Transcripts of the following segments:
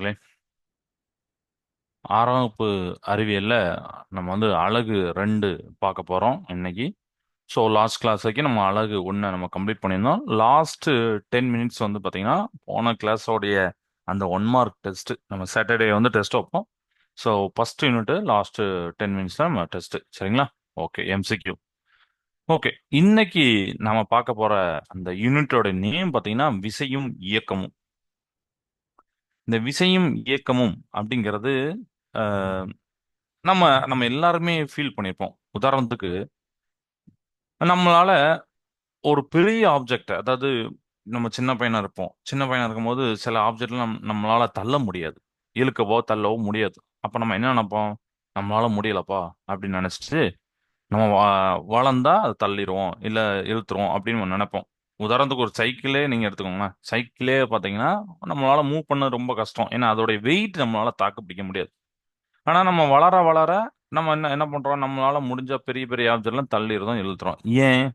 நண்பர்களே! 6ஆம் வகுப்பு அறிவியல்ல நம்ம அலகு 2 பார்க்க போறோம் இன்னைக்கு. லாஸ்ட் கிளாஸ் வரைக்கும் நம்ம அலகு 1 நம்ம கம்ப்ளீட் பண்ணியிருந்தோம். லாஸ்ட் 10 மினிட்ஸ் பார்த்தீங்கன்னா, போன கிளாஸோடைய அந்த 1 மார்க் டெஸ்ட் நம்ம சாட்டர்டே டெஸ்ட் வைப்போம். ஃபர்ஸ்ட் யூனிட் லாஸ்ட் 10 மினிட்ஸ் தான் நம்ம டெஸ்ட். சரிங்களா? ஓகே. எம்சிக்யூ. ஓகே. இன்னைக்கு நாம பார்க்க போற அந்த யூனிட்டோட நேம் பார்த்தீங்கன்னா, விசையும் இயக்கமும். இந்த விசையும் இயக்கமும் அப்படிங்கிறது அஹ், நம்ம நம்ம எல்லாருமே ஃபீல் பண்ணியிருப்போம். உதாரணத்துக்கு நம்மளால ஒரு பெரிய ஆப்ஜெக்ட், அதாவது நம்ம சின்ன பையனா இருப்போம். சின்ன பையனா இருக்கும்போது சில ஆப்ஜெக்ட்லாம் நம்மளால தள்ள முடியாது. இழுக்கவோ தள்ளவோ முடியாது. அப்ப நம்ம என்ன நினைப்போம்? நம்மளால முடியலப்பா அப்படின்னு நினைச்சிட்டு நம்ம வளர்ந்தா அதை தள்ளிடுவோம் இல்ல இழுத்துருவோம் அப்படின்னு நினைப்போம். உதாரணத்துக்கு ஒரு சைக்கிளே நீங்க எடுத்துக்கோங்களேன். சைக்கிளே பாத்தீங்கன்னா நம்மளால மூவ் பண்ண ரொம்ப கஷ்டம். ஏன்னா அதோட வெயிட் நம்மளால தாக்கு பிடிக்க முடியாது. ஆனா நம்ம வளர வளர நம்ம என்ன என்ன பண்றோம்? நம்மளால முடிஞ்ச பெரிய பெரிய ஆப்ஜெக்ட் எல்லாம் தள்ளிடுறோம், இழுத்துறோம். ஏன்?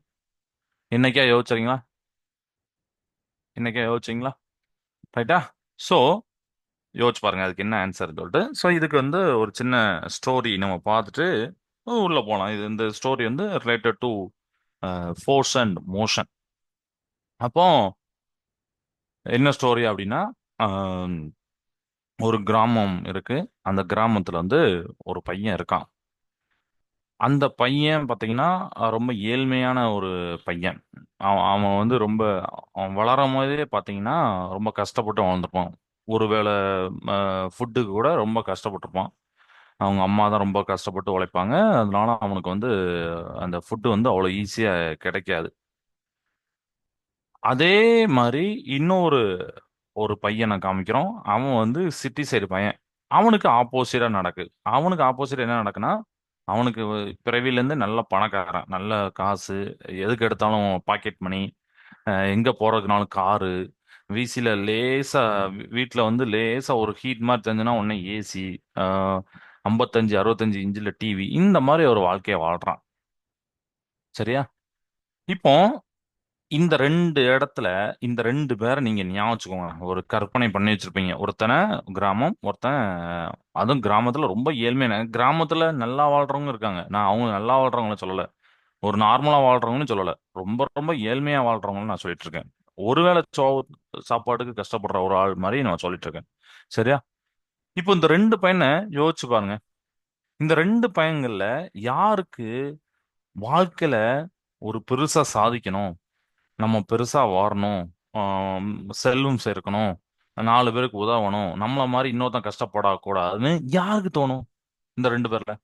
என்னைக்கா யோசிச்சீங்களா? என்னைக்கா யோசிச்சீங்களா? ரைட்டா? சோ யோசிச்சு பாருங்க அதுக்கு என்ன ஆன்சர் சொல்லிட்டு. இதுக்கு ஒரு சின்ன ஸ்டோரி நம்ம பார்த்துட்டு உள்ள போலாம். இந்த story related to force and motion. அப்போ என்ன ஸ்டோரி அப்படின்னா, ஆம், ஒரு கிராமம் இருக்கு. அந்த கிராமத்துல ஒரு பையன் இருக்கான். அந்த பையன் பாத்தீங்கன்னா ரொம்ப ஏழ்மையான ஒரு பையன். அவன் அவன் ரொம்ப அவன் வளரும் போதே பாத்தீங்கன்னா ரொம்ப கஷ்டப்பட்டு வளர்ந்துருப்பான். ஒருவேளை ஃபுட்டுக்கு கூட ரொம்ப கஷ்டப்பட்டிருப்பான். அவங்க அம்மா தான் ரொம்ப கஷ்டப்பட்டு உழைப்பாங்க. அதனால அவனுக்கு அந்த ஃபுட்டு அவ்வளோ ஈஸியா கிடைக்காது. அதே மாதிரி இன்னொரு ஒரு பையனை காமிக்கிறோம். அவன் சிட்டி சைடு பையன். அவனுக்கு ஆப்போசிட்டா நடக்கு. அவனுக்கு ஆப்போசிட் என்ன நடக்குன்னா, அவனுக்கு பிறவில இருந்து நல்ல பணக்காரன். நல்ல காசு, எதுக்கு எடுத்தாலும் பாக்கெட் மணி, எங்க போறதுக்குனாலும் காரு, வீசில லேசா வீட்ல லேசா ஒரு ஹீட் மாதிரி தெரிஞ்சுன்னா உடனே ஏசி, 55 65 இன்ச்சில் டிவி, இந்த மாதிரி ஒரு வாழ்க்கைய வாழ்றான். சரியா? இப்போ இந்த 2 இடத்துல இந்த 2 பேரை நீங்க ஞாபகம் வச்சுக்கோங்க. ஒரு கற்பனை பண்ணி வச்சிருப்பீங்க. ஒருத்தனை கிராமம், ஒருத்தன் அதுவும் கிராமத்துல ரொம்ப ஏழ்மையான கிராமத்துல நல்லா வாழ்றவங்க இருக்காங்க. நான் அவங்க நல்லா வாழ்றவங்கள சொல்லல. ஒரு நார்மலா வாழ்றவங்கன்னு சொல்லல. ரொம்ப ரொம்ப ஏழ்மையா வாழ்றவங்கன்னு நான் சொல்லிட்டு இருக்கேன். ஒருவேளை சாப்பாட்டுக்கு கஷ்டப்படுற ஒரு ஆள் மாதிரி நான் சொல்லிட்டு இருக்கேன். சரியா? இப்போ இந்த 2 பையனை யோசிச்சு பாருங்க. இந்த 2 பையன்கள்ல யாருக்கு வாழ்க்கையில ஒரு பெருசா சாதிக்கணும், நம்ம பெருசா வாழணும், ஆம், செல்வம் சேர்க்கணும், 4 பேருக்கு உதவணும், நம்மள மாதிரி இன்னொருத்தன் கஷ்டப்படக்கூடாதுன்னு யாருக்கு தோணும்? இந்த 2 பேர்ல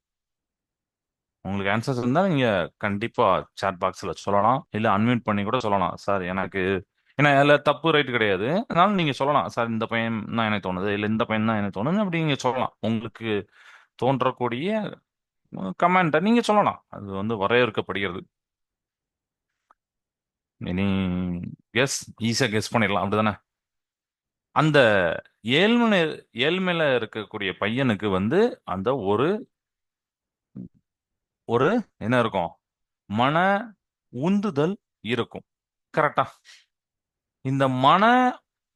உங்களுக்கு ஆன்சர்ஸ் இருந்தா நீங்க கண்டிப்பா சாட் பாக்ஸ்ல சொல்லலாம். இல்ல அன்மியூட் பண்ணி கூட சொல்லலாம். சார் எனக்கு, ஏன்னா அதுல தப்பு ரைட் கிடையாது. அதனால நீங்க சொல்லலாம். சார் இந்த பையன் தான் எனக்கு தோணுது. இல்ல இந்த பையன் தான் எனக்கு தோணுது. அப்படி நீங்க சொல்லலாம். உங்களுக்கு தோன்றக்கூடிய கமெண்ட்டை நீங்க சொல்லலாம். அது வரையறுக்கப்படுகிறது. இனி கெஸ் ஈஸியா கெஸ் பண்ணிடலாம். அப்படிதானே? அந்த ஏழ்மை ஏழ்மையில இருக்கக்கூடிய பையனுக்கு அந்த ஒரு ஒரு என்ன இருக்கும்? மன உந்துதல் இருக்கும். கரெக்டா? இந்த மன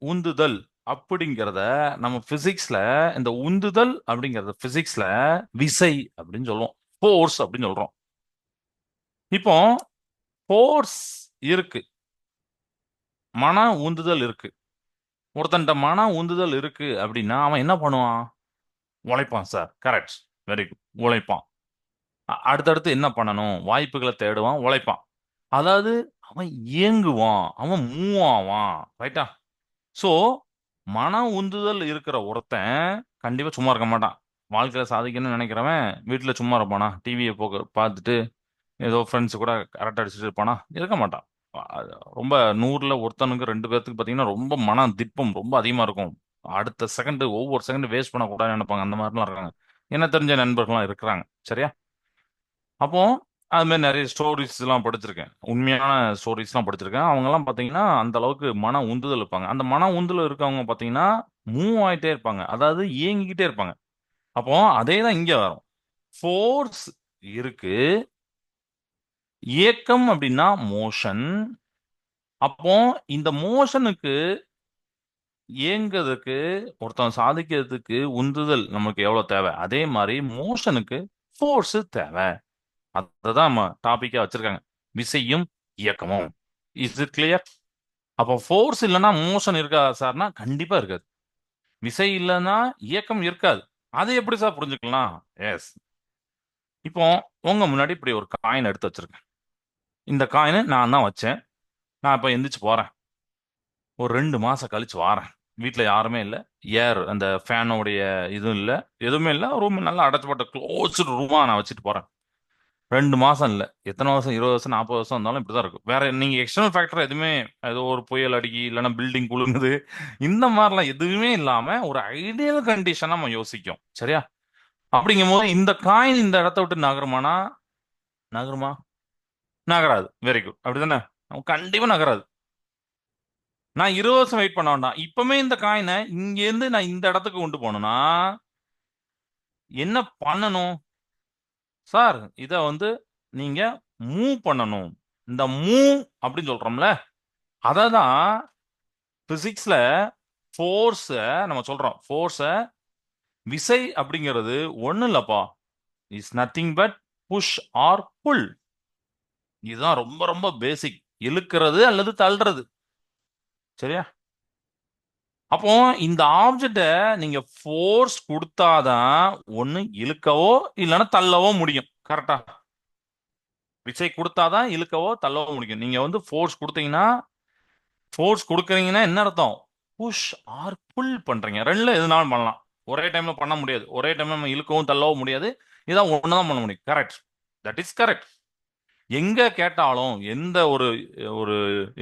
உந்துதல் அப்படிங்கிறத நம்ம பிசிக்ஸ்ல, இந்த உந்துதல் அப்படிங்கறத பிசிக்ஸ்ல விசை அப்படின்னு சொல்லுவோம். ஃபோர்ஸ் அப்படின்னு சொல்றோம். இப்போ ஃபோர்ஸ் இருக்கு, மன உந்துதல் இருக்கு. ஒருத்தன்ட்ட மன உந்துதல் இருக்கு அப்படின்னா அவன் என்ன பண்ணுவான்? உழைப்பான் சார். கரெக்ட். Very good. உழைப்பான். அடுத்தடுத்து என்ன பண்ணணும்? வாய்ப்புகளை தேடுவான், உழைப்பான். அதாவது அவன் இயங்குவான், அவன் மூவ் ஆவான். ரைட்டா? சோ மன உந்துதல் இருக்கிற ஒருத்தன் கண்டிப்பா சும்மா இருக்க மாட்டான். வாழ்க்கையில சாதிக்கணும்னு நினைக்கிறவன் வீட்டுல சும்மா இருப்பானா? டிவியை பார்த்துட்டு ஏதோ ஃப்ரெண்ட்ஸ் கூட கரெக்ட் அடிச்சுட்டு இருப்பானா? இருக்க மாட்டான். ரொம்ப 100ல ஒருத்தனுக்கு 2 பேர்த்துக்கு பாத்தீங்கன்னா ரொம்ப மன திட்பம் ரொம்ப அதிகமா இருக்கும். அடுத்த செகண்ட் ஒவ்வொரு செகண்ட் வேஸ்ட் பண்ணக்கூடாதுன்னு நினைப்பாங்க. அந்த மாதிரிலாம் இருக்காங்க. என்ன தெரிஞ்ச நண்பர்கள்லாம் இருக்கிறாங்க. சரியா? அப்போ அது மாதிரி நிறைய ஸ்டோரிஸ் எல்லாம் படிச்சிருக்கேன். உண்மையான ஸ்டோரிஸ் எல்லாம் படிச்சிருக்கேன். அவங்க எல்லாம் பாத்தீங்கன்னா அந்த அளவுக்கு மன உந்துதல் இருப்பாங்க. அந்த மன உந்துதல் இருக்கவங்க பாத்தீங்கன்னா மூவ் ஆயிட்டே இருப்பாங்க. அதாவது இயங்கிக்கிட்டே இருப்பாங்க. அப்போ அதே தான் இங்க வரும். ஃபோர்ஸ் இருக்கு, இயக்கம் அப்படின்னா மோஷன். அப்போ இந்த மோஷனுக்கு இயங்குறதுக்கு, ஒருத்தன் சாதிக்கிறதுக்கு உந்துதல் நமக்கு எவ்வளவு தேவை, அதே மாதிரி மோஷனுக்கு ஃபோர்ஸ் தேவை. அததான் நம்ம டாபிக்கா வச்சிருக்காங்க, விசையும் இயக்கமும். Is it clear? அப்போ ஃபோர்ஸ் இல்லைன்னா மோஷன் இருக்காதா சார்னா கண்டிப்பா இருக்காது. விசை இல்லைன்னா இயக்கம் இருக்காது. அதை எப்படி சார் புரிஞ்சுக்கலாம்? எஸ். இப்போ உங்க முன்னாடி இப்படி ஒரு காயின் எடுத்து வச்சிருக்கேன். இந்த காயினை நான் தான் வச்சேன். நான் இப்போ எந்திரிச்சு போறேன். ஒரு 2 மாசம் கழிச்சு வாரேன். வீட்ல யாருமே இல்ல. ஏர் அந்த ஃபேனோடைய இதுவும் இல்ல. எதுவுமே இல்ல. ரூம் நல்லா அடைச்சுப்பட்ட க்ளோஸ்டு ரூமா நான் வச்சுட்டு போறேன். 2 மாசம் இல்ல. எத்தனை வருஷம், 20 வருஷம், 40 வருஷம் இருந்தாலும் இப்படிதான் இருக்கும். வேற நீங்க எக்ஸ்டர்னல் ஃபேக்டர் எதுவுமே, ஏதோ ஒரு புயல் அடிக்கி இல்லைன்னா பில்டிங் குலுங்குது, இந்த மாதிரிலாம் எதுவுமே இல்லாம ஒரு ஐடியல் கண்டிஷனா நம்ம யோசிக்கும். சரியா? அப்படிங்கும்போது இந்த காயின் இந்த இடத்த விட்டு நகருமானா? நகருமா? நகராது. Very good. அப்படிதானே? கண்டிப்பா நகராது. நான் 20 வருஷம் வெயிட் பண்ண வேண்டாம். இப்பவுமே இந்த காயினை இங்க இருந்து நான் இந்த இடத்துக்கு கொண்டு போகணும்னா என்ன பண்ணணும் சார்? இத வந்து நீங்க மூவ் பண்ணணும். இந்த மூவ் அப்படின்னு சொல்றோம்ல, அததான் பிசிக்ஸ்ல ஃபோர்ஸ நம்ம சொல்றோம். ஃபோர்ஸ, விசை அப்படிங்கிறது ஒண்ணு இல்லப்பா, is nothing but push or pull. இதுதான் ரொம்ப ரொம்ப பேசிக். இழுக்கிறது அல்லது தள்ளுறது. சரியா? அப்போ இந்த ஆப்ஜெக்ட நீங்க ஃபோர்ஸ் கொடுத்தாதான் ஒண்ணு இழுக்கவோ இல்லைன்னா தள்ளவோ முடியும். கரெக்டா? விசை கொடுத்தாதான் இழுக்கவோ தள்ளவோ முடியும். நீங்க வந்து ஃபோர்ஸ் கொடுத்தீங்கன்னா, ஃபோர்ஸ் கொடுக்குறீங்கன்னா என்ன அர்த்தம்? புஷ் ஆர் புல் பண்றீங்க. ரெண்டுல எதுனாலும் பண்ணலாம். ஒரே டைம்ல பண்ண முடியாது. ஒரே டைம்ல நம்ம இழுக்கவும் தள்ளவும் முடியாது. இதான் ஒண்ணுதான் பண்ண முடியும். கரெக்ட். That is correct. எங்க கேட்டாலும், எந்த ஒரு ஒரு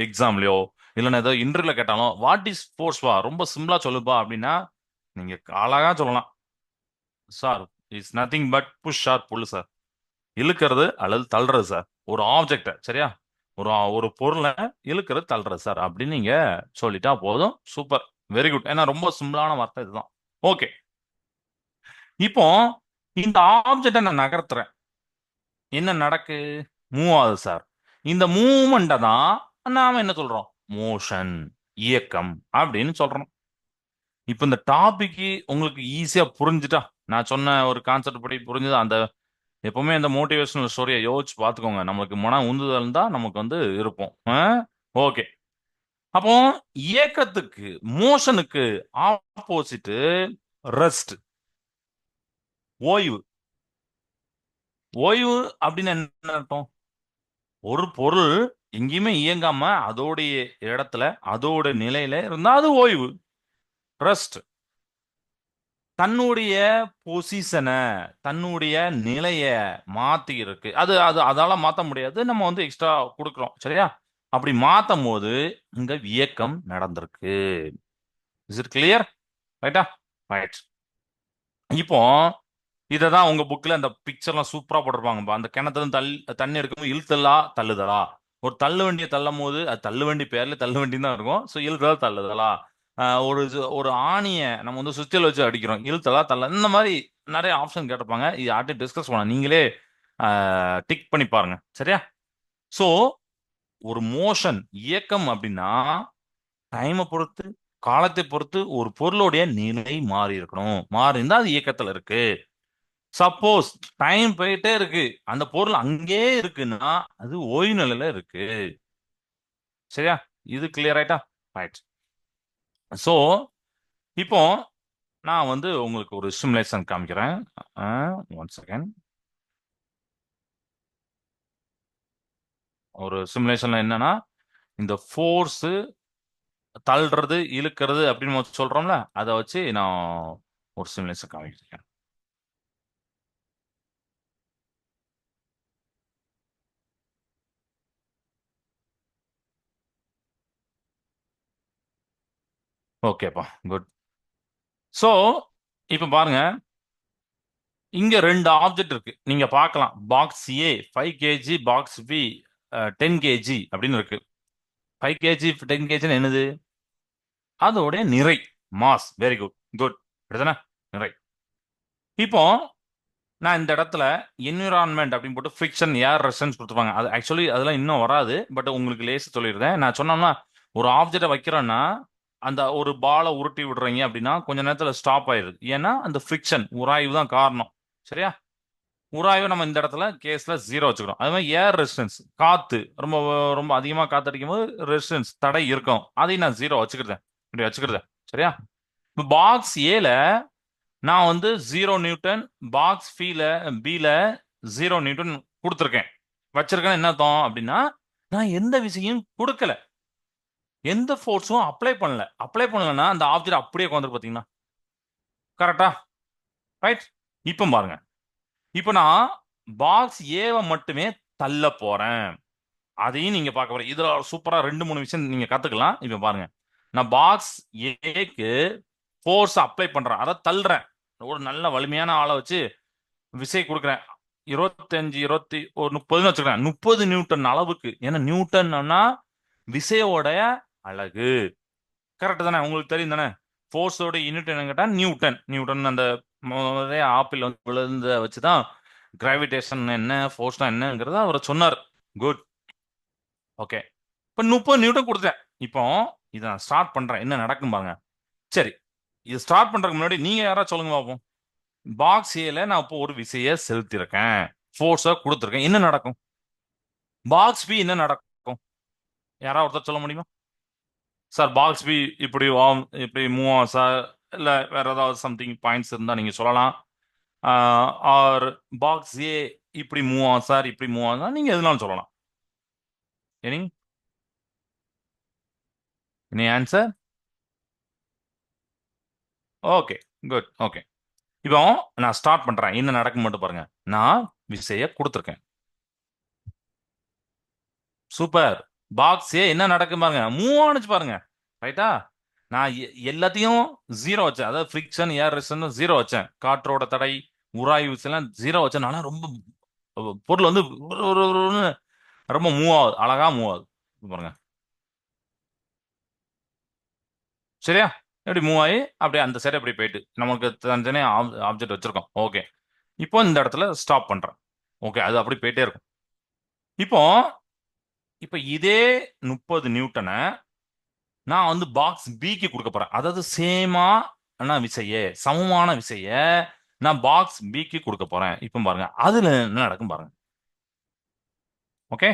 எக்ஸாம்லயோ இல்லைன்னா ஏதோ இன்டர்வியூல கேட்டாலும் வாட் இஸ் ஃபோர்ஸ் வா, ரொம்ப சிம்பிளா சொல்லுப்பா அப்படின்னா நீங்க அழகா சொல்லலாம். Sir, it's nothing but push or pull sir. இழுக்கிறது அல்லது தள்ளுறது சார். ஒரு ஆப்ஜெக்ட, சரியா, ஒரு ஒரு பொருளை இழுக்கிறது தள்ளுறது சார் அப்படின்னு நீங்க சொல்லிட்டா போதும். சூப்பர். Very good. ஏன்னா ரொம்ப சிம்பிளான வார்த்தை இதுதான். ஓகே. இப்போ இந்த ஆப்ஜெக்டை நான் நகர்த்துறேன். என்ன நடக்கு? மூவ் ஆகுது சார். இந்த மூவ்மெண்ட்டை தான் நாம என்ன சொல்றோம்? மோஷன், இயக்கம் அப்படின்னு சொல்றோம். இப்போ இந்த டாபிக் உங்களுக்கு ஈஸியா புரிஞ்சுட்டா, நான் சொன்ன ஒரு கான்செப்ட் படி புரிஞ்சுதா? அந்த எப்பவுமே அந்த மோட்டிவேஷனல் ஸ்டோரியை யோசிச்சு பார்த்துக்கோங்க. நம்மளுக்கு மன உந்துதல் தான் நமக்கு வந்து இருப்போம். ஓகே. அப்போ இயக்கத்துக்கு, மோஷனுக்கு ஆப்போசிட் ரெஸ்ட், ஓய்வு. ஓய்வு அப்படின்னு என்ன அர்த்தம்? ஒரு பொருள் எங்கேயுமே இயங்காம அதோடைய இடத்துல அதோட நிலையில இருந்தா அது ஓய்வு, ரெஸ்ட். தன்னுடைய பொசிஷனை, தன்னுடைய நிலைய மாத்தி இருக்கு. அது அது அதால மாத்த முடியாது. நம்ம வந்து எக்ஸ்ட்ரா கொடுக்குறோம். சரியா? அப்படி மாத்தும் போது இங்க இயக்கம் நடந்திருக்கு. Is it clear? ரைட்டா? ரைட். இப்போ இததான் உங்க புக்ல அந்த பிக்சர்லாம் சூப்பரா போட்டிருப்பாங்க. அந்த கிணத்துல தண்ணி எடுக்கும்போது இழுத்தலா தள்ளுதலா, ஒரு தள்ளு வண்டியை தள்ளும் போது அது தள்ளு வண்டி பேர்ல தள்ளு வண்டி தான் இருக்கும். ஸோ இழுத்தலா தள்ளுதலா, ஒரு ஆணியை நம்ம வந்து சுத்தியல் வச்சு அடிக்கிறோம், இழுத்தலா தள்ள, இந்த மாதிரி நிறைய ஆப்ஷன் கேட்டிருப்பாங்க. இது யார்ட்டையும் டிஸ்கஸ் பண்ண, நீங்களே டிக் பண்ணி பாருங்க. சரியா? ஸோ ஒரு மோஷன், இயக்கம் அப்படின்னா டைமை பொறுத்து, காலத்தை பொறுத்து ஒரு பொருளுடைய நிலை மாறி இருக்கணும். மாறி இருந்தா அது இயக்கத்துல இருக்கு. சப்போஸ் டைம் போயிட்டே இருக்கு, அந்த பொருள் அங்கே இருக்குன்னா அது ஓய்வு நிலையில இருக்கு. சரியா? இது கிளியர் ஆயிட்டா? ரைட். சோ இப்போ நான் வந்து உங்களுக்கு ஒரு சிமுலேஷன் காமிக்கிறேன். One second. ஒரு சிமுலேஷன்ல என்னன்னா, இந்த ஃபோர்ஸ், தள்ளுறது, இழுக்கிறது அப்படின்னு சொல்றோம்ல, அதை வச்சு நான் ஒரு சிமுலேஷன் காமிக்கிறேன். ஓகேப்பா, குட். சோ இப்ப பாருங்க, இங்க ரெண்டு ஆப்ஜெக்ட் இருக்கு. நீங்க பார்க்கலாம். பாக்ஸ் ஏ 5 kg, பாக்ஸ் பி 10 kg அப்படின்னு இருக்கு. 5 kg 10 kg என்னது? அதோட நிறை, மாஸ். Very good. குட். அப்படிதானே? நிறை. இப்போ நான் இந்த இடத்துல என்விரான்மெண்ட் அப்படின்னு போட்டு ஃபிக்ஷன், ஏர் ரெசன்ஸ் கொடுத்துருப்பாங்க. அது ஆக்சுவலி அதெல்லாம் இன்னும் வராது. பட் உங்களுக்கு லேசா சொல்லிடுறேன். நான் சொன்னோம்னா, ஒரு ஆப்ஜெக்டை வைக்கிறோம்னா அந்த ஒரு பாலை உருட்டி விடுறீங்க அப்படின்னா கொஞ்ச நேரத்துல ஸ்டாப் ஆயிருது. ஏன்னா அந்த ஃபிரிக்ஷன் உராய்வு தான் காரணம். சரியா? உராய்வு நம்ம இந்த இடத்துல கேஸ்ல 0 வச்சுக்கிறோம். அது மாதிரி ஏர் ரெசிஸ்டன்ஸ், காத்து ரொம்ப ரொம்ப அதிகமா காத்தடிக்கும் போது ரெசிஸ்டன்ஸ் தடை இருக்கும். அதையும் நான் 0 வச்சுக்கிறேன். இப்படி வச்சுக்கிறேன். சரியா? இப்போ பாக்ஸ் ஏல நான் வந்து 0 நியூட்டன், பாக்ஸ் பில 0 நியூட்டன் கொடுத்துருக்கேன். வச்சிருக்கேன் என்ன அர்த்தம் அப்படின்னா, நான் எந்த விசையும் கொடுக்கல, எந்த ஃபோர்ஸும் அப்ளை பண்ணலன்னா அந்த ஆப்ஜெக்ட் அப்படியே உட்காந்துருக்கு. பாத்தீங்கன்னா கரெக்டா? ரைட். இப்போ பாருங்க, இப்போ நான் பாக்ஸ் ஏவை மட்டுமே தள்ள போறேன். அதையும் நீங்க பார்க்க போறீங்க. இதுல சூப்பரா 2 3 விஷயம் நீங்க கத்துக்கலாம். இப்ப பாருங்க, நான் பாக்ஸ் ஏக்கு ஃபோர்ஸ் அப்ளை பண்றேன், அதை தள்ளுறேன். ஒரு நல்ல வலிமையான ஆளை வச்சு விசை கொடுக்குறேன். 25 20 ஒரு 30 வச்சுக்கிறேன். 30 நியூட்டன் அளவுக்கு. ஏன்னா நியூட்டன்னா விசையோடைய அழகு. கரெக்ட் தானே? உங்களுக்கு தெரியும் தானே? ஃபோர்ஸோட யூனிட் என்ன கேட்டா நியூட்டன். நியூட்டன் அந்த ஆப்பிள் வந்து விழுந்த வச்சுதான் கிராவிடேஷன் என்ன, ஃபோர்ஸ்னா என்னங்கிறத அவர் சொன்னார். குட். ஓகே. இப்போ 30 நியூட்டன் கொடுத்தேன். இப்போ இதை நான் ஸ்டார்ட் பண்றேன். என்ன நடக்கும் பாருங்க. சரி, இது ஸ்டார்ட் பண்றதுக்கு முன்னாடி நீங்க யாராவது சொல்லுங்க பார்ப்போம். பாக்ஸ் ஏல நான் இப்போ ஒரு விசையை செலுத்திருக்கேன், ஃபோர்ஸை கொடுத்துருக்கேன். என்ன நடக்கும்? பாக்ஸ் பி என்ன நடக்கும்? யாராவது ஒருத்தர் சொல்ல முடியுமா? சார் பாக்ஸ் பி இப்படி இப்படி மூவ் ஆகும் சார், இல்ல வேற ஏதாவது சம்திங் பாயிண்ட்ஸ் இருந்தா நீங்க சொல்லலாம். ஆர் பாக்ஸ் ஏ இப்படி மூவ் ஆகும் சார், இப்படி மூவ் ஆகும், நீங்க எதுனாலும் சொல்லலாம். Any any answer? Okay, good. Okay. இப்போ நான் ஸ்டார்ட் பண்றேன். என்ன நடக்கும் மட்டும் பாருங்க. நான் விசைய கொடுத்துருக்கேன். சூப்பர். பாக்ஸ் ஏ என்ன நடக்கும் பாருங்க, மூவ் ஆனிச்சு பாருங்க. ரைட்டா? நான் எல்லாத்தையும் 0 வச்சேன். அதாவது ஃபிரிக்ஷன், ஏர் ரெசிஸ்டன்ஸ் 0 வச்சேன். காற்றோட தடை, உராய்வு எல்லாம் 0 வச்சனால ரொம்ப பொருள் வந்து ரொம்ப மூவ் ஆகுது, அழகா மூவ் ஆகுது. பாருங்க. சரியா? எப்படி மூவ் ஆகி அப்படியே அந்த சைடு அப்படி போயிட்டு நமக்கு தனித்தனியா ஆப்ஜெக்ட் வச்சிருக்கோம். ஓகே. இப்போ இந்த இடத்துல ஸ்டாப் பண்றேன். ஓகே, அது அப்படி போயிட்டே இருக்கும். இப்போ இப்போ இதே 30 நியூட்டனை நான் வந்து பாக்ஸ் பிக்கு கொடுக்க போறேன். அதாவது விசைய, சமமான விசைய நான் பாக்ஸ் பிக்கு கொடுக்க போறேன். இப்போ பாருங்க அதுல என்ன நடக்கும் பாருங்க. ஓகே,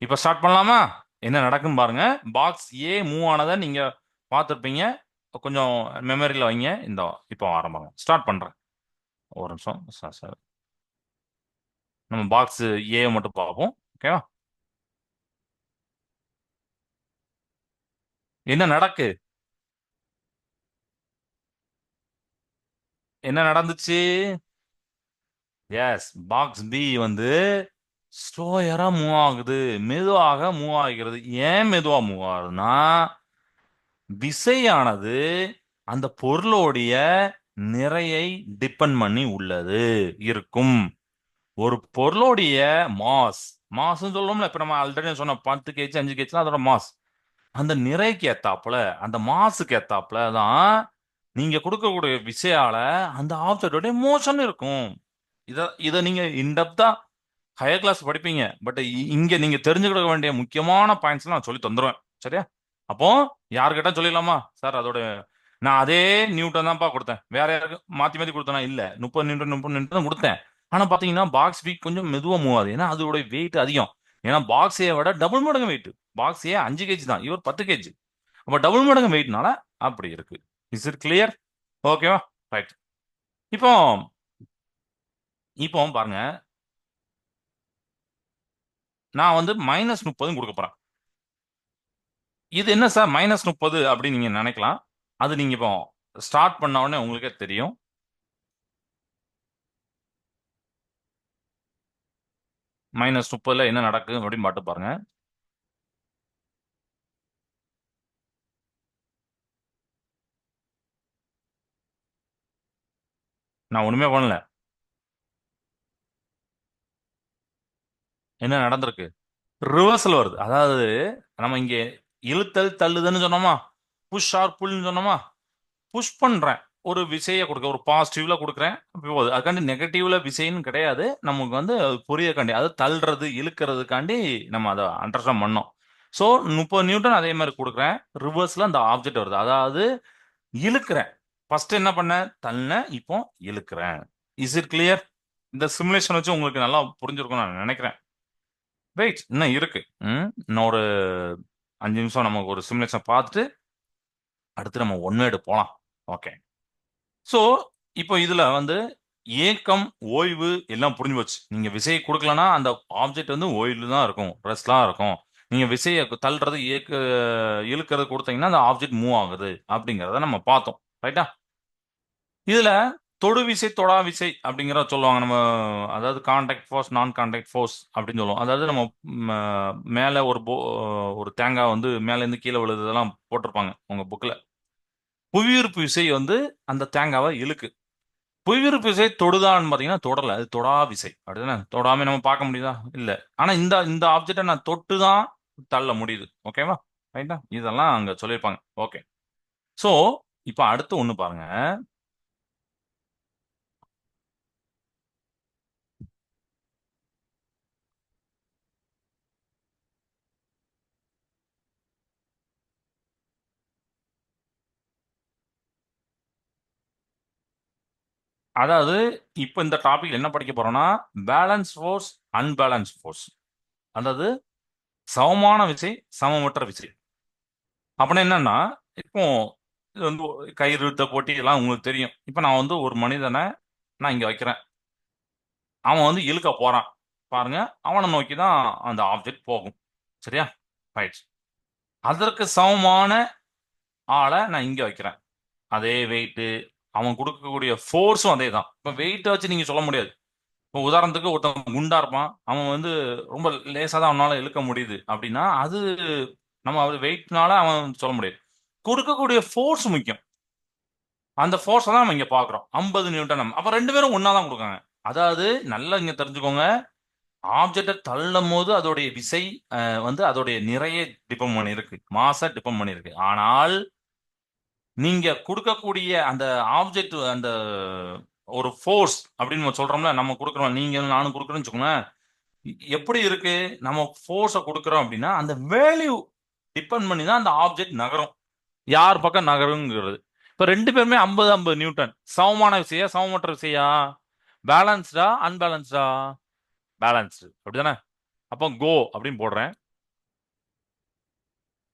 இப்போ ஸ்டார்ட் பண்ணலாமா? என்ன நடக்கும் பாருங்க. பாக்ஸ் ஏ மூவ் ஆனதை நீங்க பார்த்துருப்பீங்க. கொஞ்சம் மெமரியில் வைங்க. இந்த இப்போ ஆரம்பம் ஸ்டார்ட் பண்றேன். ஒரு நிமிஷம் சார் சார், நம்ம பாக்ஸ் ஏ மட்டும் பார்ப்போம். ஓகேவா? என்ன நடக்கு? என்ன நடந்துச்சு? எஸ், பாக்ஸ் பி வந்து ஸ்லோயரா மூவ் ஆகுது, மெதுவாக மூவ் ஆகிறது. ஏன் மெதுவா மூவ் ஆகுதுன்னா, விசையானது அந்த பொருளோடைய நிறையை டிபெண்ட் பண்ணி உள்ளது இருக்கும். ஒரு பொருளுடைய மாஸ், மாஸ் சொல்லணும்ல, இப்ப நம்ம ஆல்ரெடி சொன்ன 10 kg 5 kg அதோட மாஸ். அந்த நிறைக்கு ஏத்தாப்புல, அந்த மாசுக்கு ஏத்தாப்புல தான் நீங்க கொடுக்கக்கூடிய விசையால அந்த ஆப்ஜெக்டோட மோஷன் இருக்கும். இத இத நீங்க இன்டெப்தா ஹையர் கிளாஸ் படிப்பீங்க. பட் இங்க நீங்க தெரிஞ்சுக்கிட வேண்டிய முக்கியமான பாயிண்ட்ஸ் நான் சொல்லி தந்துருவேன். சரியா? அப்போ யாருக்கிட்ட சொல்லிடலாமா சார் அதோட நான் அதே நியூட்டன் தான்ப்பா கொடுத்தேன், வேற யாருக்கு மாத்தி மாத்தி கொடுத்தேனா? இல்ல, 30 நியூட்டன் தான் கொடுத்தேன். ஆனா பாத்தீங்கன்னா பாக்ஸ் பி கொஞ்சம் மெதுவா மூவ் ஆகுது. ஏன்னா அதோட வெயிட் அதிகம். ஏன்னா பாக்ஸ் ஏ விட டபுள் மடங்கு வெயிட். பாக்ஸ் ஏ 5 kg தான், இவர் 10 kg. அப்ப டபுள் மடங்கு வெயிட்னால அப்படி இருக்கு. Is it clear? ஓகேவா? ரைட். இப்போ இப்போ பாருங்க, நான் வந்து -30 கொடுக்க போறேன். இது என்ன சார் -30 அப்படின்னு நீங்க நினைக்கலாம். அது நீங்க இப்போ ஸ்டார்ட் பண்ண உடனே உங்களுக்கே தெரியும். -30ல என்ன நடக்கும் அப்படின்னு பாட்டு பாருங்க. நான் ஒண்ணுமே பண்ணல. என்ன நடந்திருக்கு? ரிவர்சல் வருது. அதாவது நம்ம இங்க இழுத்தல் தள்ளுதுன்னு சொன்னோமா, புஷ் ஆர் புல்னு சொன்னோமா. புஷ் பண்றேன், ஒரு விசையை கொடுக்க, ஒரு பாசிட்டிவ்ல கொடுக்குறேன். போகுது. அதுக்காண்டி நெகட்டிவ்ல விசைன்னு கிடையாது. நமக்கு வந்து அது புரியக்காண்டி, அது தள்ளுறது இழுக்கிறதுக்காண்டி நம்ம அதை அண்டர்ஸ்டாண்ட் பண்ணோம். ஸோ 30 நியூட்டன் அதே மாதிரி கொடுக்குறேன். ரிவர்ஸ்ல அந்த ஆப்ஜெக்ட் வருது. அதாவது இழுக்கிறேன். ஃபர்ஸ்ட் என்ன பண்ணேன்? தள்ளேன். இப்போ இழுக்கிறேன். Is it clear? இந்த சிமுலேஷன் வச்சு உங்களுக்கு நல்லா புரிஞ்சிருக்கும் நான் நினைக்கிறேன். வெயிட், இன்னும் இருக்கு. இன்னும் ஒரு 5 நிமிஷம் நமக்கு ஒரு சிமுலேஷன் பார்த்துட்டு அடுத்து நம்ம ஒன் வேர்டு போலாம். ஓகே. ஸோ இப்போ இதுல வந்து ஏக்கம், ஓய்வு எல்லாம் புரிஞ்சு போச்சு. நீங்க விசையை கொடுக்கலன்னா அந்த ஆப்ஜெக்ட் வந்து ஓய்வு தான் இருக்கும், ரெஸ்ட்லாம் இருக்கும். நீங்க விசையை தள்ளுறது, இழுக்கிறது கொடுத்தீங்கன்னா அந்த ஆப்ஜெக்ட் மூவ் ஆகுது அப்படிங்கிறத நம்ம பார்த்தோம். ரைட்டா? இதுல தொடு விசை, தொடா விசை அப்படிங்கிற சொல்லுவாங்க நம்ம. அதாவது கான்டாக்ட் ஃபோர்ஸ், நான் கான்டாக்ட் ஃபோர்ஸ் அப்படின்னு சொல்லுவோம். அதாவது நம்ம மேல ஒரு தேங்காய் வந்து மேல இருந்து கீழே விழுறதெல்லாம் போட்டிருப்பாங்க உங்க புக்ல. புவியீர்ப்பு விசை வந்து அந்த தேங்காவை இழுக்கு. புவியீர்ப்பு விசை தொடுதான்னு பாத்தீங்கன்னா தொடரல, அது தொடா விசை. அப்படிதானே? தொடாம நம்ம பார்க்க முடியுதா? இல்ல. ஆனா இந்த இந்த ஆப்ஜெக்டை நான் தொட்டு தான் தள்ள முடியுது. ஓகேவா? ரைட்டா? இதெல்லாம் அங்க சொல்லியிருப்பாங்க. ஓகே. சோ இப்ப அடுத்து ஒண்ணு பாருங்க. அதாவது இப்ப இந்த டாபிக் என்ன படிக்க போறோம்னா, பேலன்ஸ் ஃபோர்ஸ், அன்பேலன்ஸ் ஃபோர்ஸ். அதாவது சமமான விசை, சமமற்ற விசை. அப்படின்னா என்னன்னா, இப்போ இது வந்து கயிறு இழுத்த போட்டி எல்லாம் உங்களுக்கு தெரியும். இப்ப நான் வந்து ஒரு மனிதனை நான் இங்க வைக்கிறேன். அவன் வந்து இழுக்க போறான். பாருங்க, அவனை நோக்கி தான் அந்த ஆப்ஜெக்ட் போகும். சரியா? ரைட். அதற்கு சமமான ஆளை நான் இங்க வைக்கிறேன். அதே வெயிட், அவன் கொடுக்கக்கூடிய ஃபோர்ஸும் அதே தான். இப்ப வெயிட்டை வச்சு நீங்க சொல்ல முடியாது. இப்போ உதாரணத்துக்கு ஒருத்தன் குண்டா இருப்பான், அவன் வந்து ரொம்ப லேசா தான் அவனால இழுக்க முடியுது அப்படின்னா, அது நம்ம அது வெயிட்னால அவன் சொல்ல முடியாது. கொடுக்கக்கூடிய ஃபோர்ஸ் முக்கியம். அந்த ஃபோர்ஸை தான் நம்ம இங்க பாக்குறோம். 50 நியூட்டன். அப்ப ரெண்டு பேரும் ஒன்னா தான் கொடுக்காங்க. அதாவது நல்லா இங்க தெரிஞ்சுக்கோங்க. ஆப்ஜெக்டை தள்ளும் போது அதோடைய விசை வந்து அதோடைய நிறைய டிபெண்ட் பண்ணியிருக்கு, மாச டிபெண்ட் பண்ணியிருக்கு. ஆனால் நீங்க கொடுக்கக்கூடிய அந்த ஆப்ஜெக்ட், அந்த ஒரு ஃபோர்ஸ் அப்படின்னு நம்ம சொல்றோம்ல, நம்ம கொடுக்குறோம், நீங்க நானும் கொடுக்குறோம்னு வச்சுக்கோங்களேன். எப்படி இருக்கு? நம்ம ஃபோர்ஸை கொடுக்குறோம் அப்படின்னா அந்த வேல்யூ டிபெண்ட் பண்ணி தான் அந்த ஆப்ஜெக்ட் நகரும். யார் பக்கம் நகருங்கிறது. இப்ப ரெண்டு பேருமே 50 50 நியூட்டன். சமமான விசையா, சமமற்ற விசையா? பேலன்ஸ்டா, அன்பேலன்ஸ்டா? பேலன்ஸ்டு. அப்படிதானே? அப்போ கோ அப்படின்னு போடுறேன்.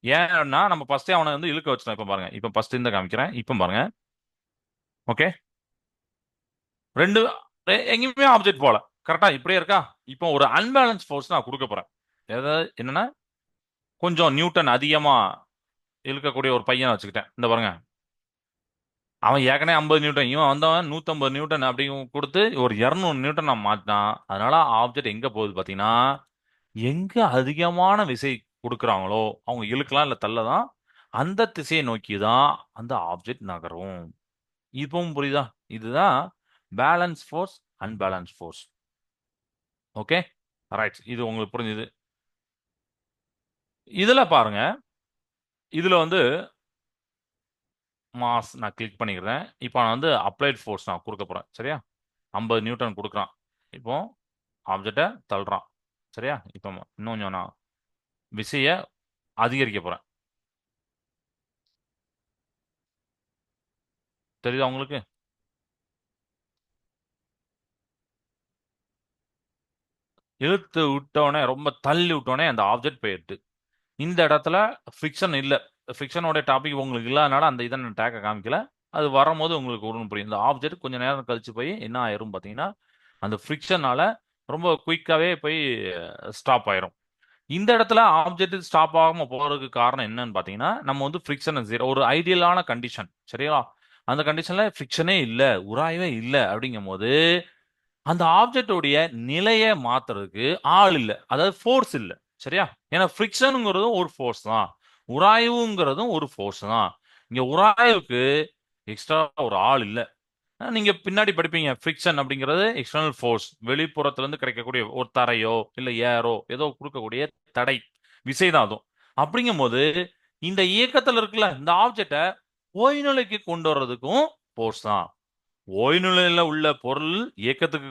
ஏன்னா நம்ம ஃபர்ஸ்டே அவனை வந்து இழுக்க வச்சிட்டோம். இப்ப பாருங்க, இப்ப ஃபர்ஸ்ட் இந்த காமிக்கிறேன். இப்ப பாருங்க. ஓகே. ரெண்டு எங்கேயுமே ஆப்ஜெக்ட் போல. கரெக்டா இப்படியே இருக்கா? இப்போ ஒரு அன்பேலன்ஸ் ஃபோர்ஸ் நான் கொடுக்க போறேன். ஏதாவது என்னன்னா, கொஞ்சம் நியூட்டன் அதிகமா இழுக்கக்கூடிய ஒரு பையனை வச்சுக்கிட்டேன். இந்த பாருங்க, அவன் ஏற்கனவே 50 நியூட்டன், இவன் வந்தவன் 150 நியூட்டன் அப்படி கொடுத்து ஒரு 200 நியூட்டன் நான் மாட்டினான். அதனால ஆப்ஜெக்ட் எங்க போகுது பாத்தீங்கன்னா, எங்க அதிகமான விசை கொடுக்குறாங்களோ அவங்க இழுக்கலாம் இல்ல தள்ளதான், அந்த திசையை நோக்கி தான் அந்த ஆப்ஜெக்ட் நகரும். இப்பவும் புரியுதா? இதுதான் balance force, unbalance force. Okay. Right. இது உங்களுக்கு புரிஞ்சுது. இதுல பாருங்க, இதுல வந்து மாஸ் நான் கிளிக் பண்ணிக்கிறேன். இப்போ நான் வந்து அப்ளைட் ஃபோர்ஸ் நான் கொடுக்க போறேன். சரியா? 50 நியூட்டன் கொடுக்குறான். இப்போ ஆப்ஜெக்டை தள்ளுறான். சரியா? இப்போ இன்னும் கொஞ்சம் நான் விசையை அதிகரிக்க போறேன். தெரியுதா உங்களுக்கு? இழுத்து விட்டோடனே, ரொம்ப தள்ளி விட்டோடனே அந்த ஆப்ஜெக்ட் போயிடுது. இந்த இடத்துல ஃபிக்ஷன் இல்ல. ஃபிக்ஷனோட டாபிக் உங்களுக்கு இல்லாதனால அந்த இதை நான் டேக்க காமிக்கல. அது வரும்போது உங்களுக்கு ஒன்றும் புரியும். இந்த ஆப்ஜெக்ட் கொஞ்ச நேரம் கழிச்சு போய் என்ன ஆயிரும் பார்த்தீங்கன்னா, அந்த ஃபிக்ஷனால ரொம்ப குயிக்காவே போய் ஸ்டாப் ஆயிரும். இந்த இடத்துல ஆப்ஜெக்ட் ஸ்டாப் ஆகாம போறதுக்கு காரணம் என்னன்னு பார்த்தீங்கன்னா, நம்ம வந்து ஃபிரிக்ஷன் ஜீரோ, ஒரு ஐடியலான கண்டிஷன். சரியா? அந்த கண்டிஷன்ல ஃபிரிக்ஷனே இல்ல, உராய்வே இல்ல அப்படிங்கும்போது, அந்த ஆப்ஜெக்டோடைய நிலையை மாத்துறதுக்கு ஆள் இல்ல. அதாவது ஃபோர்ஸ் இல்ல. சரியா? ஏன்னா ஃபிரிக்ஷனுங்கிறதும் ஒரு ஃபோர்ஸ் தான். உராய்வுங்கிறதும் ஒரு ஃபோர்ஸ் தான். இங்க உராய்வுக்கு எக்ஸ்ட்ரா ஒரு ஆள் இல்ல. நீங்க பின்னாடி படிப்பீங்க. ஃபிரிக்ஷன் அப்படிங்கிறது எக்ஸ்டர்னல் ஃபோர்ஸ். வெளிப்புறத்துல இருந்து கிடைக்கக்கூடிய ஒரு தரையோ, இல்ல ஏரோ ஏதோ குடுக்கக்கூடிய தடை, விசை தான் அதுவும். அப்படிங்கும்போது, இந்த இயக்கத்துல இருக்குல்ல, இந்த ஆப்ஜெக்ட்ட ஓய்வு நிலைக்கு கொண்டு வர்றதுக்கும் ஃபோர்ஸ் தான். ஓய்வு நிலையில உள்ள பொருள் இயக்கத்துக்கு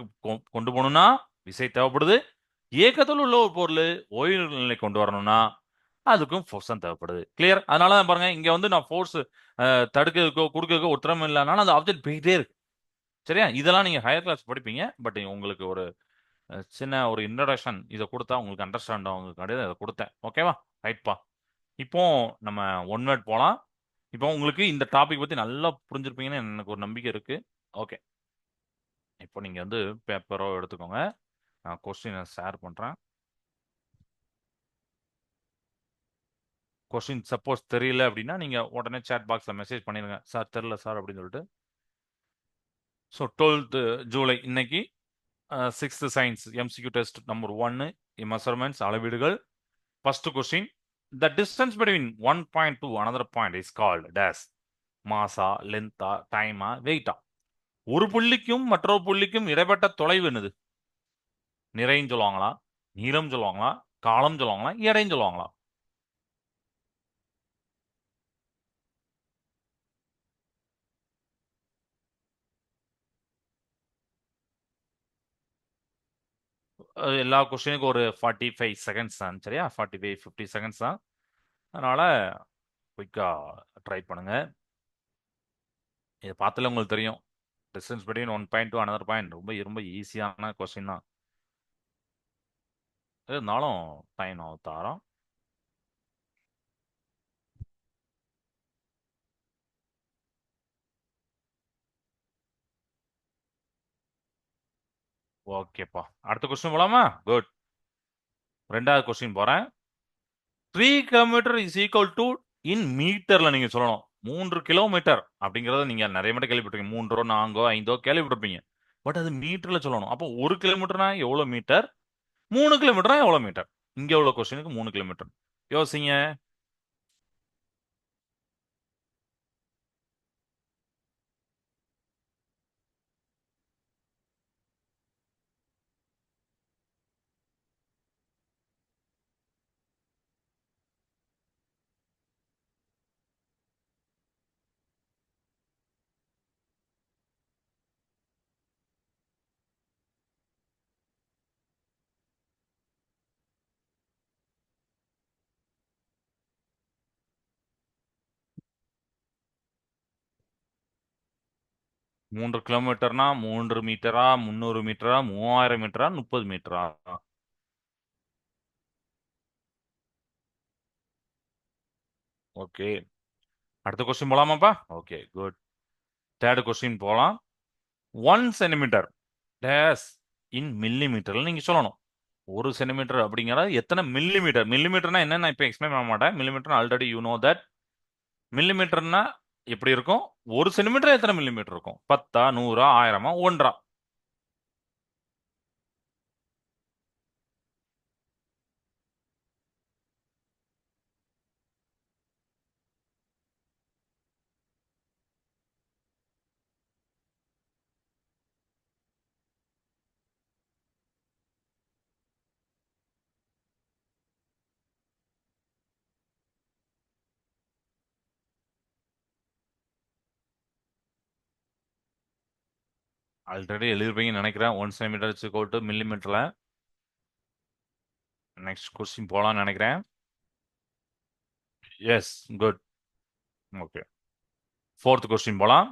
கொண்டு போகணும்னா விசை தேவைப்படுது. இயக்கத்தில் உள்ள ஒரு பொருள் ஓய்வு நிலை கொண்டு வரணும்னா அதுக்கும் ஃபோர்ஸ் தான் தேவைப்படுது. கிளியர்? அதனால தான் பாருங்க, இங்க வந்து நான் ஃபோர்ஸ் தடுக்கிறதுக்கோ, குடுக்கறதுக்கோ ஒரு திறமை இல்லனாலும் அந்த ஆப்ஜெக்ட் போயிட்டே இருக்கு. சரியா? இதெல்லாம் நீங்க ஹையர் கிளாஸ் படிப்பீங்க. பட் உங்களுக்கு ஒரு சின்ன ஒரு இன்ட்ரோடக்ஷன் இத குடுத்தா உங்களுக்கு அண்டர்ஸ்டாண்ட் ஆகுங்கிறதுக்காண்டி தான் இத குடுத்தேன். ஓகேவா? ரைட்ப்பா. இப்போ நம்ம ஒன் வேர்ட் போலாம். இப்போ உங்களுக்கு இந்த டாபிக் பத்தி நல்லா புரிஞ்சிருப்பீங்கன்னு எனக்கு ஒரு நம்பிக்கை இருக்கு. ஓகே. இப்போ நீங்க வந்து பேப்பரோ எடுத்துக்கோங்க. நான் கொஸ்டின ஷேர் பண்றேன். கொஸ்டின் சப்போஸ் தெரியல அப்படின்னா, நீங்க உடனே சாட் பாக்ஸ்ல மெசேஜ் பண்ணிருங்க. சார் தெரியல சார் அப்படின்னு சொல்லிட்டு. ஸோ 12th ஜூலை இன்னைக்கு 6th science MCQ test number 1 measurements அளவீடுகள். First question the distance between one point to another point is called dash. மாசா, லென்த்தா, டைமா, வெயிட்டா? ஒரு புள்ளிக்கும் மற்றொரு புள்ளிக்கும் இடைப்பட்ட தொலைவு என்னது? நிறைன்னு சொல்லுவாங்களா, நீளம் சொல்லுவாங்களா, காலம் சொல்லுவாங்களா, எடைன்னு சொல்லுவாங்களா? எல்லா கொஸ்டினுக்கும் ஒரு 45 செகண்ட்ஸ் தான். சரியா? 45, 50 செகண்ட்ஸ் தான். அதனால குயிக்கா ட்ரை பண்ணுங்க. இத பார்த்தாலே உங்களுக்கு தெரியும். Distance between one point to another point ரொம்ப ரொம்ப ஈஸியான கொஸ்டின் தான். இருந்தாலும் டைம் தாரோம். ஓகேப்பா. அடுத்த கொஸ்டின் போலாமா? குட். 2வது கொஸ்டின் போறேன். 3 kilometre is equal to in மீட்டர்ல நீங்க சொல்லணும். 3 கிலோமீட்டர் அப்படிங்கிறத நீங்க நிறைய மட்டும் கேள்விப்பட்டிருக்கீங்க. 3ஓ, 4ஓ, 5ஓ கேள்விப்பட்டிருப்பீங்க. பட் அது மீட்டர்ல சொல்லணும். அப்போ 1 கிலோமீட்டர்னா எவ்வளவு மீட்டர்? 3 கிலோமீட்டர்னா எவ்வளவு மீட்டர்? இங்க உள்ள கொஸ்டினுக்கு 3 கிலோமீட்டர். யோசிங்க. மூன்று கிலோமீட்டர்னா 3 மீட்டரா, 300 மீட்டரா, 3000 மீட்டரா, 30 மீட்டரா? ஓகே. அடுத்த கொஸ்டின் போலாமாப்பா? Okay, good. 3rd கொஸ்டின் போலாம். 1 சென்டிமீட்டர் டேஸ் இன் மில்லிமீட்டர்ல நீங்க சொல்லணும். 1 சென்டிமீட்டர் அப்படிங்கிறது எத்தனை மில்லிமீட்டர்? மில்லிமீட்டர்னா என்ன நான் இப்ப எக்ஸ்பிளைன் பண்ண மாட்டேன். Millimetre already you know that. மில்லிமீட்டர்னா எப்படி இருக்கும்? 1 சென்டிமீட்டர் எத்தனை மில்லிமீட்டர் இருக்கும்? 10ஆ, 100ஆ, 1000ஆ, 1 ஆல்ரெடி எழுதிருப்பீங்கன்னு நினைக்கிறேன். 1 சென்டிமீட்டர் இஸ் ஈக்குவல் டு மில்லிமீட்டர்ல. நெக்ஸ்ட் கொஸ்டின் போலாம்னு நினைக்கிறேன். Yes, good. Okay. 4th question போலாம்.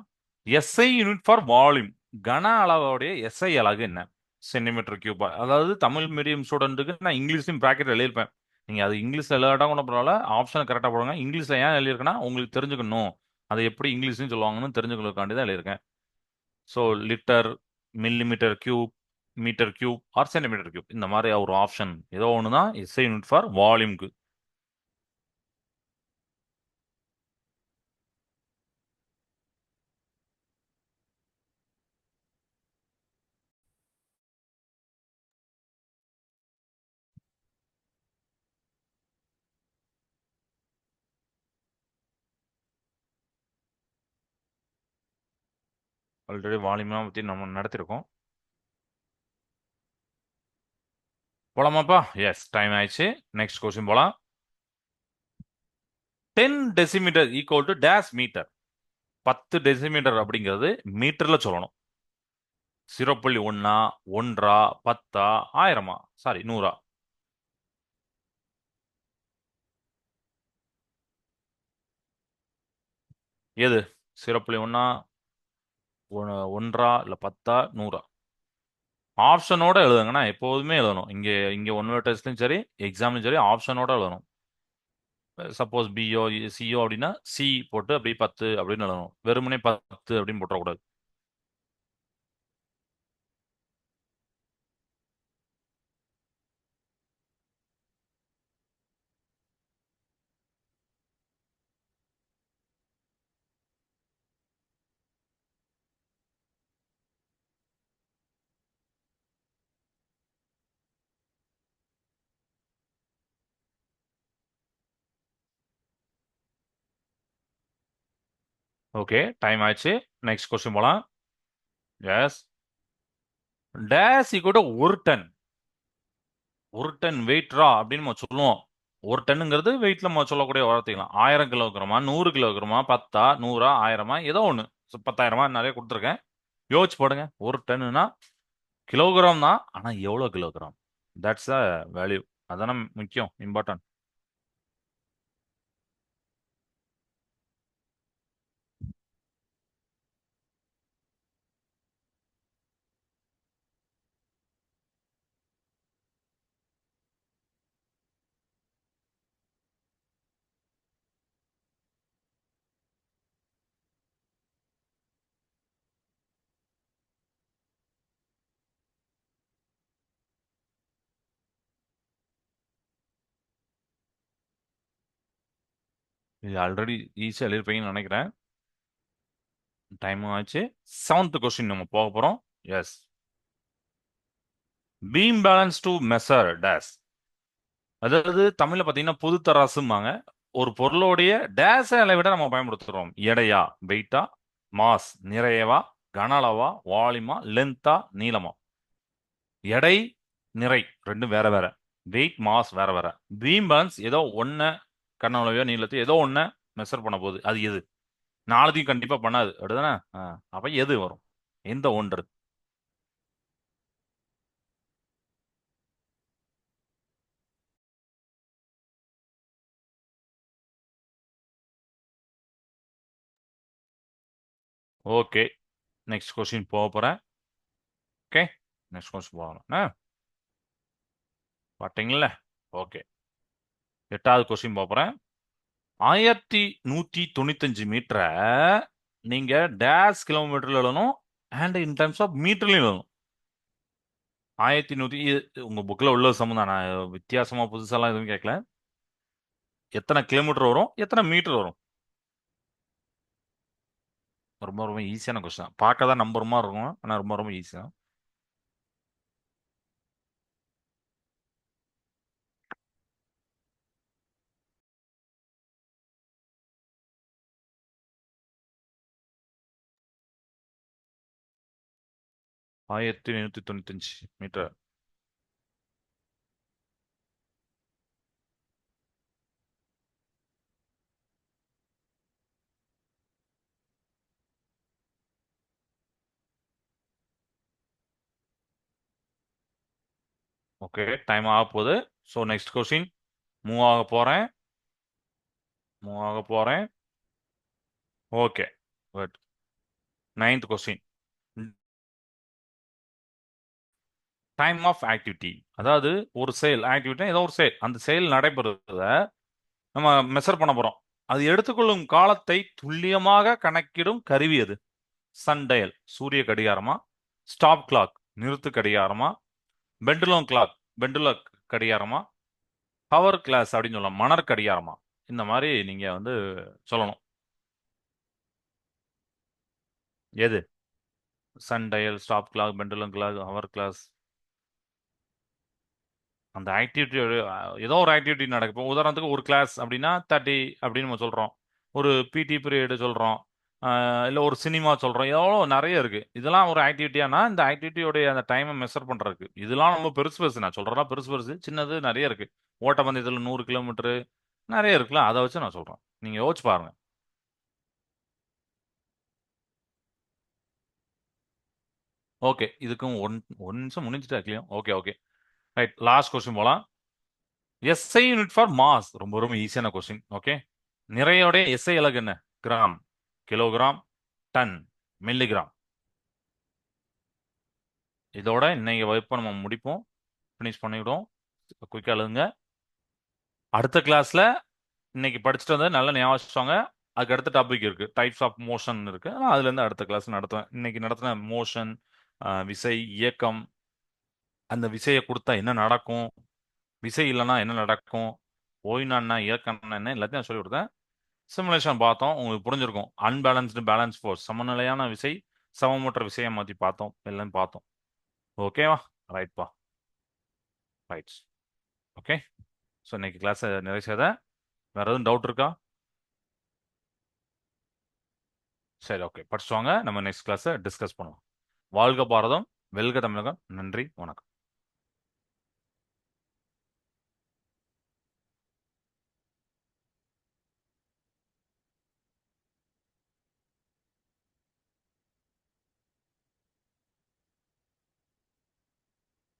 SI unit for volume. கன அளவோடைய எஸ்ஐ அலகு என்ன? சென்டிமீட்டர் கியூபா. அதாவது தமிழ் மீடியம் ஸ்டூடெண்ட்டுக்கு நான் இங்கிலீஷ்லையும் பிராக்கெட் எழுதியிருப்பேன். நீங்க அது இங்கிலீஷ்ல எழுதாட்டா கூட பரவாயில்ல. ஆப்ஷன் கரெக்டா போடுங்க. இங்கிலீஷ்ல ஏன் எழுதியிருக்கேன்னா உங்களுக்கு தெரிஞ்சுக்கணும். அதை எப்படி இங்கிலீஷ்லையும் சொல்லுவாங்கன்னு தெரிஞ்சுக்கிறதுக்காண்டி தான் எழுதியிருக்கேன். So litre, millimetre cube, metre cube or centimetre cube இந்த மாதிரி ஒரு ஆப்ஷன் ஏதோ ஒன்று தான் எஸ்ஐ யூனிட் ஃபார் வால்யூம்க்கு. ஆல்ரெடி வால்யூம்லாம் பற்றி நம்ம நடத்திருக்கோம். போலாமாப்பா? எஸ், டைம் ஆயிடுச்சு. நெக்ஸ்ட் கொஸ்டின் போலாம். 10 decimetre equal to dash metre. 10 decimetre அப்படிங்கிறது மீட்டர்ல சொல்லணும். 0.1, 1, 10, 1000, சாரி 100. எது? 0.1, ஒன்றா, இல்ல 10, 100? ஆப்ஷனோட எழுதுங்கண்ணா, எப்போதுமே எழுதணும். இங்க இங்க ஒன் வேர்ட் டெஸ்ட்லயும் சரி, எக்ஸாம்லயும் சரி, ஆப்ஷனோட எழுதணும். சப்போஸ் பிஓ சிஓ அப்படின்னா சி போட்டு அப்படியே 10 அப்படின்னு எழுதணும். வெறுமனே 10 அப்படின்னு போட்டக்கூடாது. ஓகே, டைம் ஆயிடுச்சு. நெக்ஸ்ட் கொஸ்டின் போலாம். எஸ். டேஸ் ஈக்குவல் டு ஒரு டன். ஒரு டன் வெயிட்ரா அப்படின்னு நம்ம சொல்லுவோம். ஒரு டன்னுங்கிறது வெயிட்ல நம்ம சொல்லக்கூடிய வார்த்தைக்கலாம். 1000 கிலோகிராமா, 100 கிலோகிராமா, 10, 100, 1000, ஏதோ ஒன்று. 10,000 நிறைய கொடுத்துருக்கேன். யோசிச்சு போடுங்க. ஒரு டன்னுனா கிலோகிராம் தான், ஆனா எவ்வளவு கிலோகிராம்? That's the value. அதான முக்கியம், இம்பார்ட்டன்ட். இது ஆல்ரெடி ஈஸியா எழுதிருப்பீங்கன்னு நினைக்கிறேன். டைமும் ஆச்சு. செவன்த் கொஸ்டின் நம்ம போக போறோம். Yes. Beam balance to measure days. அதாவது தமிழ்ல பாத்தீங்கன்னா பொது தராசும்பாங்க. ஒரு பொருளோடைய டேஸ் அளவிட நம்ம பயன்படுத்துறோம். எடையா, வெயிட்டா, மாஸ் நிறையவா, கன அளவா, வால்யூமா, லென்த்தா, நீளமா? எடை, நிறை ரெண்டும் வேற வேற. வெயிட், மாஸ் வேற வேற. பீம் பேலன்ஸ் ஏதோ ஒன்ன, கன அளவையோ நீளத்தையோ ஏதோ ஒன்ன மெஷர் பண்ண போகுது. அது எது? நாலுத்தையும் கண்டிப்பா பண்ணாது, அப்படிதானே? அப்ப எது வரும்? எந்த ஒன்று? ஓகே, நெக்ஸ்ட் கொஸ்டின் போக போறேன். ஓகே, நெக்ஸ்ட் கொஸ்டின் போகலாம். பாத்தீங்களா? ஓகே, எட்டாவது கொஸ்டின் போறேன். 1195 மீட்டரை நீங்க டேஷ் கிலோமீட்டர்ல எழுதணும், அண்ட் இன் டர்ம்ஸ் ஆஃப் மீட்டர்லயும் எழுதணும். 1100 உங்க புக்ல உள்ள சம்மந்தம். நான் வித்தியாசமா புதுசாலாம் எதுவும் கேட்கல. எத்தனை கிலோமீட்டர் வரும், எத்தனை மீட்டர் வரும்? ரொம்ப ரொம்ப ஈஸியான கொஸ்டின். பார்க்க தான் நம்பர் மாதிரி இருக்கும், ஆனா ரொம்ப ரொம்ப ஈஸி தான். 1195 மீட்டர். ஓகே, டைம் ஆக போகுது. ஸோ நெக்ஸ்ட் கொஸ்டின் மூவ் ஆக போறேன். மூவ் ஆக போறேன். Okay, good. Ninth question. Time of activity. அதாவது ஒரு செயல், ஆக்டிவிட்டி ஏதோ ஒரு செயல், அந்த செயல் நடைபெறுவத நம்ம மெஷர் பண்ண போறோம். அது எடுத்துக்கொள்ளும் காலத்தை துல்லியமாக கணக்கிடும் கருவி எது? சன்டயல் சூரிய கடிகாரமா, ஸ்டாப் கிளாக் நிறுத்து கடிகாரமா, பெண்டுலம் கிளாக் பெண்டுல கடிகாரமா, ஹவர் கிளாஸ் அப்படின்னு சொல்லலாம் மணர் கடிகாரமா? இந்த மாதிரி நீங்க வந்து சொல்லணும். எது? Sundial, stop clock, pendulum clock, hour glass? அந்த ஆக்டிவிட்டி ஏதோ ஒரு ஆக்டிவிட்டி நடக்கும். இப்போ உதாரணத்துக்கு ஒரு கிளாஸ் அப்படின்னா 30 அப்படின்னு நம்ம சொல்றோம். ஒரு பிடி பீரியட் சொல்றோம். இல்லை ஒரு சினிமா சொல்றோம். எவ்வளோ நிறைய இருக்கு. இதெல்லாம் ஒரு ஆக்டிவிட்டியானா இந்த ஆக்டிவிட்டியோடைய அந்த டைமை மெஷர் பண்றதுக்கு இதெல்லாம் ரொம்ப பெருசு பெருசு. நான் சொல்றேன்னா பெருசு பெருசு, சின்னது நிறைய இருக்கு. ஓட்டப்பந்தயத்தில் 100 கிலோமீட்டர் நிறைய இருக்குல்ல, அதை வச்சு நான் சொல்றேன். நீங்க யோசிச்சு பாருங்க. ஓகே, இதுக்கும் ஒன் நிமிஷம் முடிஞ்சுட்டு இருக்கலையும். Okay okay, right. Last question போலாம். SI unit for mass. ரொம்ப ரொம்ப ஈஸியான கொஸ்டின். ஓகே, நிறையோட எஸ்ஐ அலகு என்ன? கிராம். Kilogram, tonne, milligram. இதோட இன்னைக்கு வகுப்பை நம்ம முடிப்போம். ஃபினிஷ் பண்ணிவிடுவோம். குயிக்காக எழுதுங்க. அடுத்த கிளாஸ்ல இன்னைக்கு படிச்சுட்டு வந்து நல்லா ஞாபகம் வச்சுக்கோங்க. அதுக்கு அடுத்த டாபிக் இருக்கு, டைப்ஸ் ஆஃப் மோஷன் இருக்கு. நான் அதுல இருந்து அடுத்த கிளாஸ் நடத்துவேன். இன்னைக்கு நடத்தின மோஷன், விசை, இயக்கம், அந்த விசையை கொடுத்தா என்ன நடக்கும், விசை இல்லைன்னா என்ன நடக்கும், ஓய்னா என்ன, இயக்கம்னா என்ன, எல்லாத்தையும் நான் சொல்லி கொடுத்தேன். சிமுலேஷன் பார்த்தோம், உங்களுக்கு புரிஞ்சிருக்கும். அன்பேலன்ஸ்டு பேலன்ஸ் ஃபோர்ஸ், சமநிலையான விசை சமமற்ற விசையை மாற்றி பார்த்தோம், எல்லாம் பார்த்தோம். ஓகேவா? ரைட்பா. ரைட். ஓகே. ஸோ இன்னைக்கு கிளாஸ் நிறைய செய்த. வேற எதுவும் டவுட் இருக்கா? சரி, ஓகே, படிச்சுட்டு வாங்க. நம்ம நெக்ஸ்ட் கிளாஸை டிஸ்கஸ் பண்ணுவோம். வாழ்க பாரதம், வெல்க தமிழகம். நன்றி, வணக்கம்.